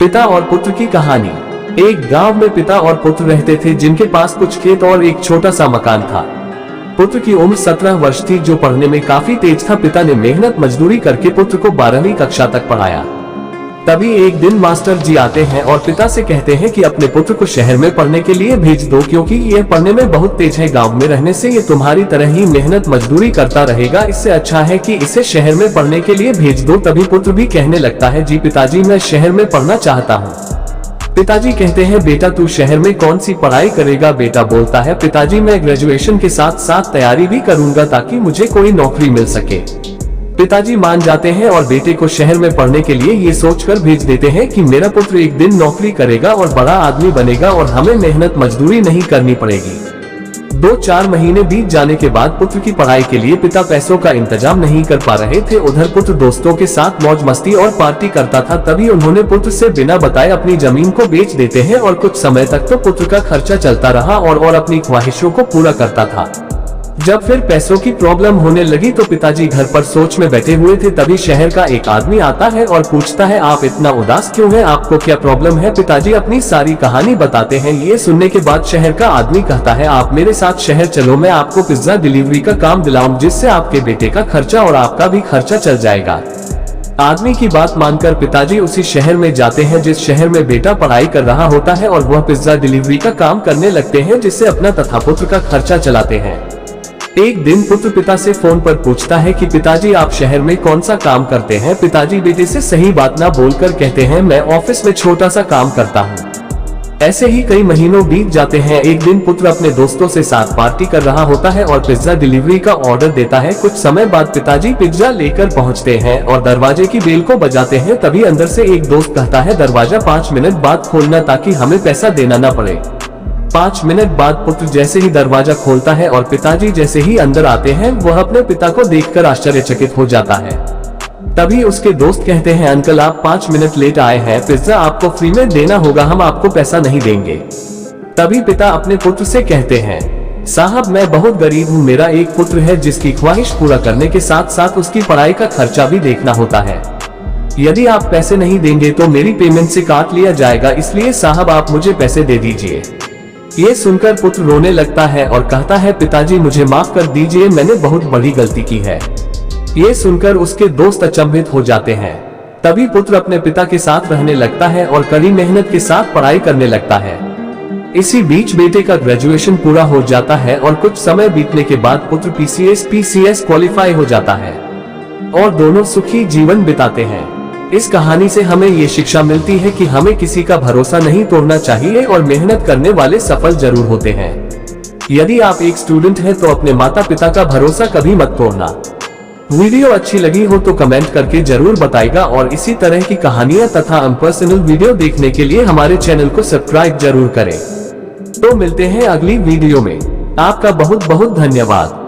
पिता और पुत्र की कहानी। एक गांव में पिता और पुत्र रहते थे जिनके पास कुछ खेत और एक छोटा सा मकान था। पुत्र की उम्र 17 वर्ष थी, जो पढ़ने में काफी तेज था। पिता ने मेहनत मजदूरी करके पुत्र को 12वीं कक्षा तक पढ़ाया। तभी एक दिन मास्टर जी आते हैं और पिता से कहते हैं कि अपने पुत्र को शहर में पढ़ने के लिए भेज दो, क्योंकि यह पढ़ने में बहुत तेज है। गांव में रहने से ये तुम्हारी तरह ही मेहनत मजदूरी करता रहेगा, इससे अच्छा है कि इसे शहर में पढ़ने के लिए भेज दो। तभी पुत्र भी कहने लगता है, जी पिताजी, मैं शहर में पढ़ना चाहता हूँ। पिताजी कहते हैं, बेटा तू शहर में कौन सी पढ़ाई करेगा? बेटा बोलता है, पिताजी मैं ग्रेजुएशन के साथ साथ तैयारी भी करूंगा ताकि मुझे कोई नौकरी मिल सके। पिताजी मान जाते हैं और बेटे को शहर में पढ़ने के लिए ये सोचकर भेज देते हैं कि मेरा पुत्र एक दिन नौकरी करेगा और बड़ा आदमी बनेगा और हमें मेहनत मजदूरी नहीं करनी पड़ेगी। 2-4 महीने बीत जाने के बाद पुत्र की पढ़ाई के लिए पिता पैसों का इंतजाम नहीं कर पा रहे थे। उधर पुत्र दोस्तों के साथ मौज मस्ती और पार्टी करता था। तभी उन्होंने पुत्र से बिना बताए अपनी जमीन को बेच देते हैं और कुछ समय तक तो पुत्र का खर्चा चलता रहा और अपनी ख्वाहिशों को पूरा करता था। जब फिर पैसों की प्रॉब्लम होने लगी तो पिताजी घर पर सोच में बैठे हुए थे। तभी शहर का एक आदमी आता है और पूछता है, आप इतना उदास क्यों हैं? आपको क्या प्रॉब्लम है? पिताजी अपनी सारी कहानी बताते हैं। ये सुनने के बाद शहर का आदमी कहता है, आप मेरे साथ शहर चलो, मैं आपको पिज्जा डिलीवरी का काम दिलाऊं, जिससे आपके बेटे का खर्चा और आपका भी खर्चा चल जाएगा। आदमी की बात मानकर पिताजी उसी शहर में जाते हैं जिस शहर में बेटा पढ़ाई कर रहा होता है, और वह पिज्जा डिलीवरी का काम करने लगते हैं, जिससे अपना तथा पुत्र का खर्चा चलाते हैं। एक दिन पुत्र पिता से फोन पर पूछता है कि पिताजी आप शहर में कौन सा काम करते हैं? पिताजी बेटे से सही बात ना बोलकर कहते हैं, मैं ऑफिस में छोटा सा काम करता हूँ। ऐसे ही कई महीनों बीत जाते हैं। एक दिन पुत्र अपने दोस्तों से साथ पार्टी कर रहा होता है और पिज्जा डिलीवरी का ऑर्डर देता है। कुछ समय बाद पिताजी पिज्जा लेकर पहुँचते हैं और दरवाजे की बेल को बजाते हैं। तभी अंदर से एक दोस्त कहता है, दरवाजा 5 मिनट बाद खोलना ताकि हमें पैसा देना न पड़े। 5 मिनट बाद पुत्र जैसे ही दरवाजा खोलता है और पिताजी जैसे ही अंदर आते हैं, वह अपने पिता को देखकर आश्चर्यचकित हो जाता है। तभी उसके दोस्त कहते हैं, अंकल आप 5 मिनट लेट आए हैं, पिज्जा आपको फ्री में देना होगा, हम आपको पैसा नहीं देंगे। तभी पिता अपने पुत्र से कहते हैं, साहब मैं बहुत गरीब हूँ, मेरा एक पुत्र है जिसकी ख्वाहिश पूरा करने के साथ साथ उसकी पढ़ाई का खर्चा भी देखना होता है। यदि आप पैसे नहीं देंगे तो मेरी पेमेंट से काट लिया जाएगा, इसलिए साहब आप मुझे पैसे दे दीजिए। ये सुनकर पुत्र रोने लगता है और कहता है, पिताजी मुझे माफ कर दीजिए, मैंने बहुत बड़ी गलती की है। ये सुनकर उसके दोस्त अचंभित हो जाते हैं। तभी पुत्र अपने पिता के साथ रहने लगता है और कड़ी मेहनत के साथ पढ़ाई करने लगता है। इसी बीच बेटे का ग्रेजुएशन पूरा हो जाता है और कुछ समय बीतने के बाद पुत्र PCS क्वालिफाई हो जाता है और दोनों सुखी जीवन बिताते हैं। इस कहानी से हमें ये शिक्षा मिलती है कि हमें किसी का भरोसा नहीं तोड़ना चाहिए और मेहनत करने वाले सफल जरूर होते हैं। यदि आप एक स्टूडेंट हैं तो अपने माता पिता का भरोसा कभी मत तोड़ना। वीडियो अच्छी लगी हो तो कमेंट करके जरूर बताइएगा और इसी तरह की कहानियां तथा अनपर्सनल वीडियो देखने के लिए हमारे चैनल को सब्सक्राइब जरूर करें। तो मिलते हैं अगली वीडियो में। आपका बहुत बहुत धन्यवाद।